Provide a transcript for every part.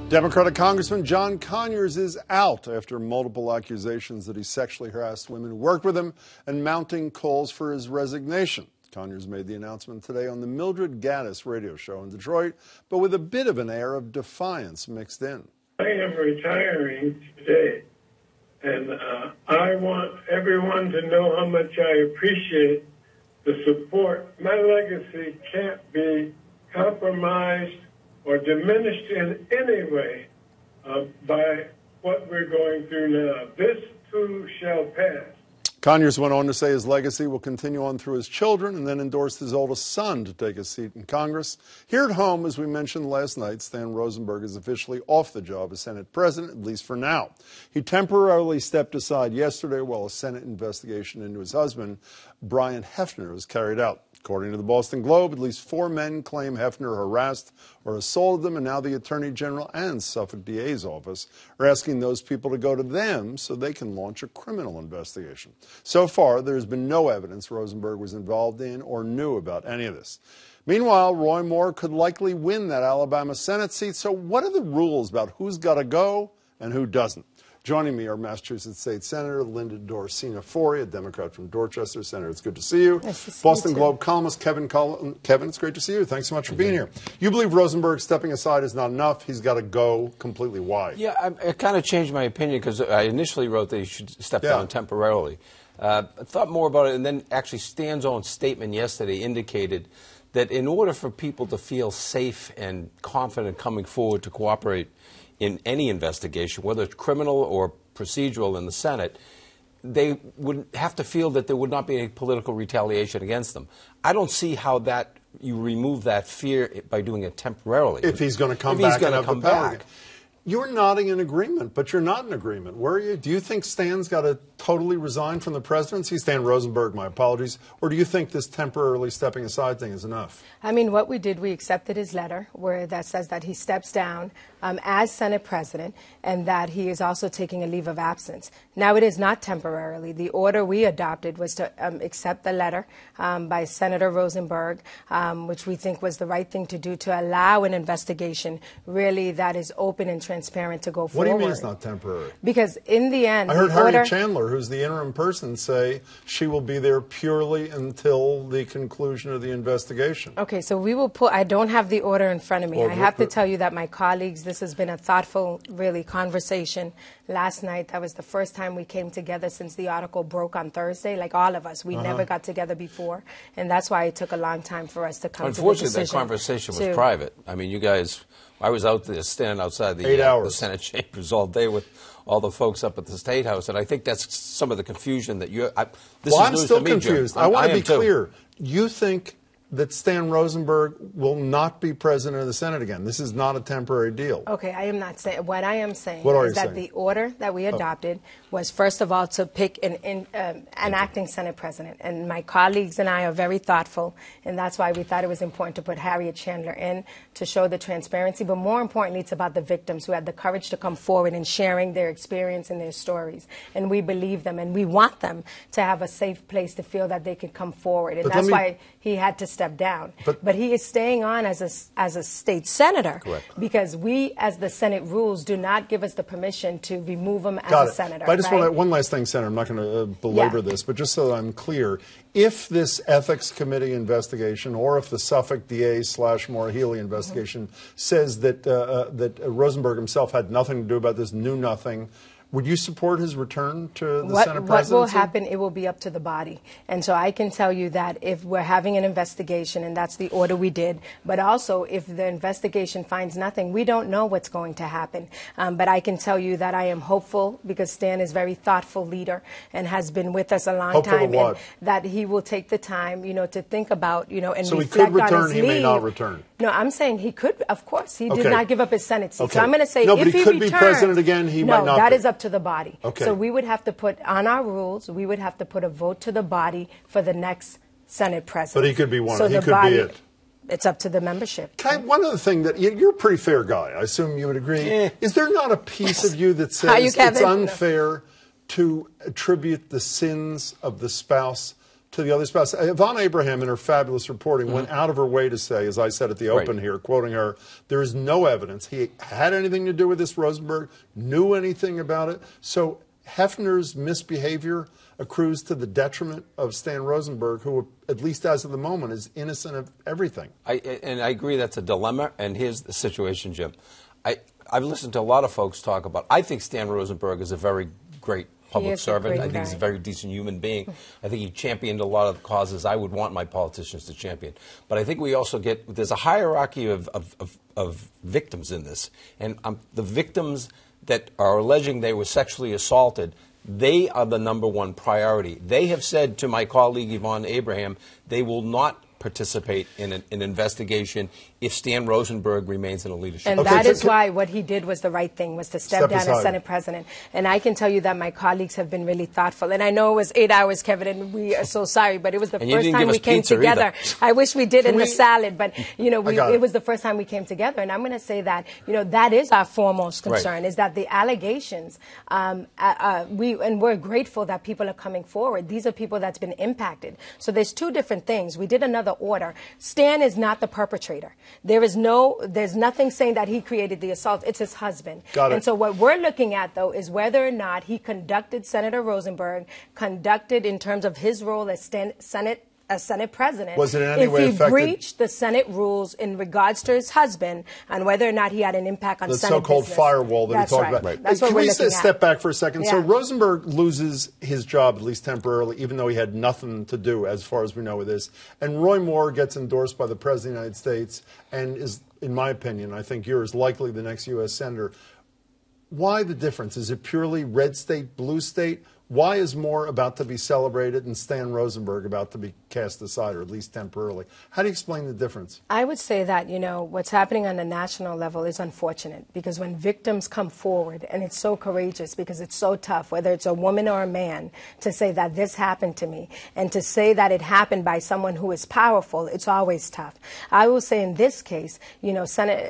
Democratic Congressman John Conyers is out after multiple accusations that he sexually harassed women who worked with him and mounting calls for his resignation. Conyers made the announcement today on the Mildred Gaddis radio show in Detroit, but with a bit of an air of defiance mixed in. I am retiring today, and I want everyone to know how much I appreciate the support. My legacy can't be compromised or diminished in any way by what we're going through now. This too shall pass. Conyers went on to say his legacy will continue on through his children and then endorsed his oldest son to take a seat in Congress. Here at home, as we mentioned last night, Stan Rosenberg is officially off the job as Senate president, at least for now. He temporarily stepped aside yesterday while a Senate investigation into his husband, Brian Hefner, was carried out. According to the Boston Globe, at least 4 men claim Hefner harassed or assaulted them, and now the Attorney General and Suffolk DA's office are asking those people to go to them so they can launch a criminal investigation. So far, there has been no evidence Rosenberg was involved in or knew about any of this. Meanwhile, Roy Moore could likely win that Alabama Senate seat, so what are the rules about who's got to go and who doesn't? Joining me are Massachusetts State Senator Linda Dorcena Forry, a Democrat from Dorchester. Senator, it's good to see you. Nice to see Boston you Globe columnist Kevin Cullen. Kevin, it's great to see you. Thanks so much for being here. You believe Rosenberg stepping aside is not enough. He's got to go completely. Why? Yeah, I kind of changed my opinion because I initially wrote that he should step down temporarily. I thought more about it, and then actually Stan's own statement yesterday indicated that in order for people to feel safe and confident coming forward to cooperate in any investigation, whether it's criminal or procedural in the Senate, they would have to feel that there would not be any political retaliation against them. I don't see how that you remove that fear by doing it temporarily. If he's going to come back and have the power again. You're nodding in agreement, but you're not in agreement. Were you? Do you think Stan's got to totally resign from the presidency? Stan Rosenberg, my apologies. Or do you think this temporarily stepping aside thing is enough? I mean, what we did, we accepted his letter where that says that he steps down as Senate president and that he is also taking a leave of absence. Now, it is not temporarily. The order we adopted was to accept the letter by Senator Rosenberg, which we think was the right thing to do to allow an investigation really that is open and transparent to go forward. What do you mean it's not temporary? Because in the end, I heard Harriet Chandler, who's the interim person, say she will be there purely until the conclusion of the investigation. Okay, so we will put, I don't have the order in front of me. I have to tell you that my colleagues, this has been a thoughtful, really, conversation. Last night, that was the first time we came together since the article broke on Thursday, like all of us. We never got together before, and that's why it took a long time for us to come to the decision. Unfortunately, that conversation was private. I mean, you guys, I was out there standing outside the Senate chambers all day with all the folks up at the State House, and I think that's some of the confusion that you're... I'm still confused. I want to be clear. You think that Stan Rosenberg will not be president of the Senate again. This is not a temporary deal. Okay, I am not saying. What I am saying is that the order that we adopted was, first of all, to pick an acting Senate president. And my colleagues and I are very thoughtful, and that's why we thought it was important to put Harriet Chandler in to show the transparency. But more importantly, it's about the victims who had the courage to come forward and sharing their experience and their stories. And we believe them, and we want them to have a safe place to feel that they could come forward. And that's why he had to step down. But he is staying on as a state senator. Correct. Because we, as the Senate rules, do not give us the permission to remove him as a senator. I just want to, one last thing, Senator. I'm not going to belabor this, but just so that I'm clear, if this ethics committee investigation, or if the Suffolk DA/Maura Healey investigation says that that Rosenberg himself had nothing to do about this, knew nothing, would you support his return to the Senate presidency? What will happen, it will be up to the body. And so I can tell you that if we're having an investigation, and that's the order we did, but also if the investigation finds nothing, we don't know what's going to happen. But I can tell you that I am hopeful, because Stan is a very thoughtful leader and has been with us a long time, and that he will take the time, you know, to think about, you know, and so reflect he could return, on his he leave. may not return. No, I'm saying he could, of course. He did not give up his Senate seat. Okay. So I'm going to say no, but if he could be president again, he might not that be. is up to the body. Okay. So we would have to put, on our rules, we would have to put a vote to the body for the next Senate president. But he could be one. So he the could body, be it. It's up to the membership. One other thing that you're a pretty fair guy. I assume you would agree. Is there not a piece of you that says it's unfair to attribute the sins of the spouse to the other spouse. Yvonne Abraham, in her fabulous reporting, went out of her way to say, as I said at the open here, quoting her, there is no evidence he had anything to do with this Rosenberg, knew anything about it. So Hefner's misbehavior accrues to the detriment of Stan Rosenberg, who, at least as of the moment, is innocent of everything. And I agree that's a dilemma, and here's the situation, Jim. I've listened to a lot of folks talk about, I think Stan Rosenberg is a very great public servant. I think he's a very decent human being. I think he championed a lot of the causes I would want my politicians to champion. But I think we also there's a hierarchy of victims in this. And the victims that are alleging they were sexually assaulted, they are the #1 priority. They have said to my colleague Yvonne Abraham, they will not participate in an investigation if Stan Rosenberg remains in a leadership. And that is why what he did was the right thing, was to step down as Senate President. And I can tell you that my colleagues have been really thoughtful. And I know it was 8 hours, Kevin, and we are so sorry, but it was the first time we came together. I wish we did in the salad, but it was the first time we came together. And I'm going to say that, that is our foremost concern, is that the allegations, and we're grateful that people are coming forward. These are people that's been impacted. So there's two different things. We did another order. Stan is not the perpetrator. There's nothing saying that he created the assault. It's his husband. Got it. And so what we're looking at, though, is whether or not he conducted Senator Rosenberg, conducted in terms of his role as Senate President, was it in any way affected? If he breached the Senate rules in regards to his husband and whether or not he had an impact on the Senate so-called business. firewall that That's he talked right. about. Right. That's what we're looking at. Can we step back for a second? Yeah. So Rosenberg loses his job, at least temporarily, even though he had nothing to do, as far as we know, with this. And Roy Moore gets endorsed by the President of the United States and is, in my opinion, I think you're likely the next U.S. Senator. Why the difference? Is it purely red state, blue state? Why is Moore about to be celebrated and Stan Rosenberg about to be cast aside, or at least temporarily? How do you explain the difference? I would say that, what's happening on the national level is unfortunate, because when victims come forward, and it's so courageous because it's so tough, whether it's a woman or a man, to say that this happened to me, and to say that it happened by someone who is powerful, it's always tough. I will say in this case,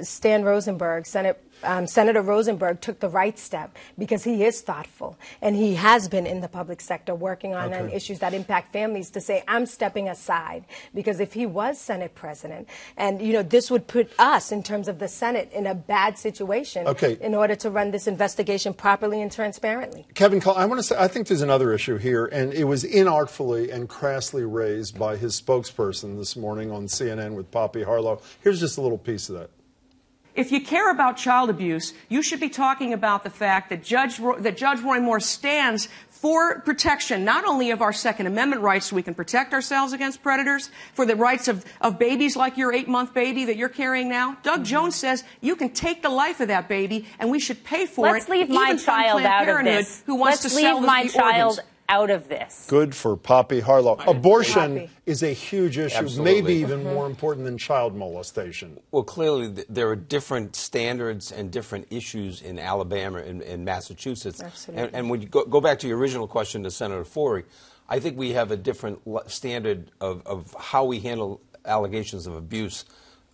Stan Rosenberg, Senator Rosenberg took the right step because he is thoughtful and he has been in the public sector working on issues that impact families, to say, I'm stepping aside, because if he was Senate President, and this would put us in terms of the Senate in a bad situation in order to run this investigation properly and transparently. Kevin, I want to say, I think there's another issue here, and it was inartfully and crassly raised by his spokesperson this morning on CNN with Poppy Harlow. Here's just a little piece of that. If you care about child abuse, you should be talking about the fact that Judge Roy Moore stands for protection, not only of our Second Amendment rights so we can protect ourselves against predators, for the rights of babies like your 8-month baby that you're carrying now. Doug Jones says you can take the life of that baby and we should pay for it. Let's leave my child out of this. Who wants to sell my child out of this. Good for Poppy Harlow. Abortion is a huge issue, Absolutely. maybe even more important than child molestation. Well, clearly there are different standards and different issues in Alabama and Massachusetts. Absolutely. And when you go back to your original question to Senator Forry, I think we have a different standard of how we handle allegations of abuse.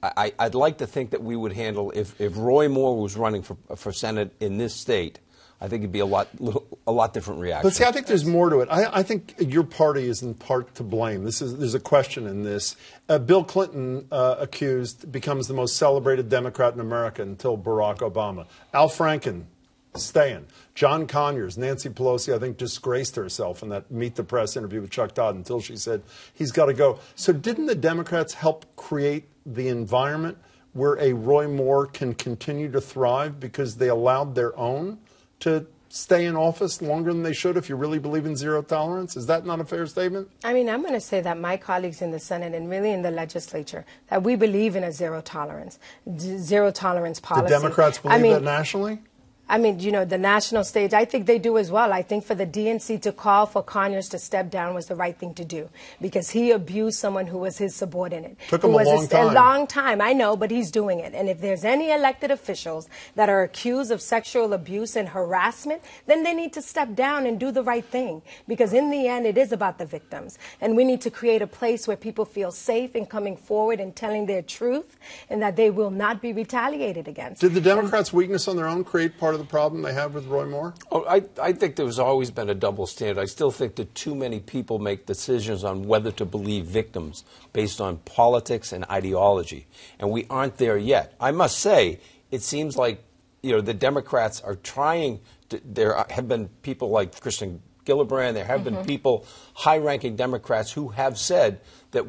I'd like to think that we would handle, if Roy Moore was running for Senate in this state, I think it'd be a lot different reaction. But see, I think there's more to it. I think your party is in part to blame. There's a question in this. Bill Clinton, accused, becomes the most celebrated Democrat in America until Barack Obama. Al Franken, staying. John Conyers, Nancy Pelosi, I think, disgraced herself in that Meet the Press interview with Chuck Todd until she said he's got to go. So didn't the Democrats help create the environment where a Roy Moore can continue to thrive because they allowed their own to stay in office longer than they should, if you really believe in zero tolerance? Is that not a fair statement? I mean, I'm going to say that my colleagues in the Senate and really in the legislature, that we believe in a zero tolerance policy. The Democrats believe that nationally? I mean, the national stage, I think they do as well. I think for the DNC to call for Conyers to step down was the right thing to do, because he abused someone who was his subordinate. Took him a long time. A long time, I know, but he's doing it. And if there's any elected officials that are accused of sexual abuse and harassment, then they need to step down and do the right thing, because in the end, it is about the victims. And we need to create a place where people feel safe in coming forward and telling their truth, and that they will not be retaliated against. Did the Democrats' weakness on their own create part of the problem they have with Roy Moore? Oh, I think there's always been a double standard. I still think that too many people make decisions on whether to believe victims based on politics and ideology, and we aren't there yet. I must say, it seems like the Democrats are trying to. There have been people like Kristen Gillibrand. There have been people, high-ranking Democrats, who have said that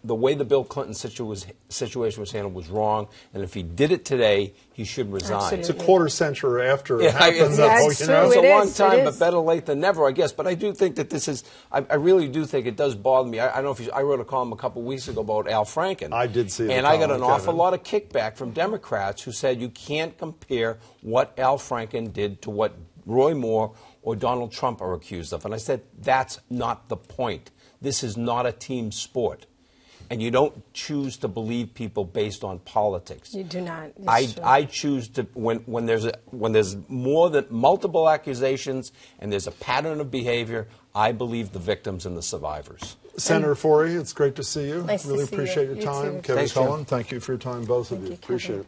the way the Bill Clinton situation was handled was wrong, and if he did it today, he should resign. Absolutely. It's a quarter century after it happened. It's a long time, but better late than never, I guess. But I do think that this is, I really do think it does bother me. I don't know if I wrote a column a couple weeks ago about Al Franken. I did see it. And I got an awful lot of kickback from Democrats who said you can't compare what Al Franken did to what Roy Moore or Donald Trump are accused of. And I said, that's not the point. This is not a team sport. And you don't choose to believe people based on politics. You do not. I choose to, when there's more than multiple accusations and there's a pattern of behavior, I believe the victims and the survivors. Senator Forry, it's great to see you. Nice really to see appreciate you. your time. You too. Kevin Thanks, Cullen, thank you for your time, both of you. Kevin. Appreciate it.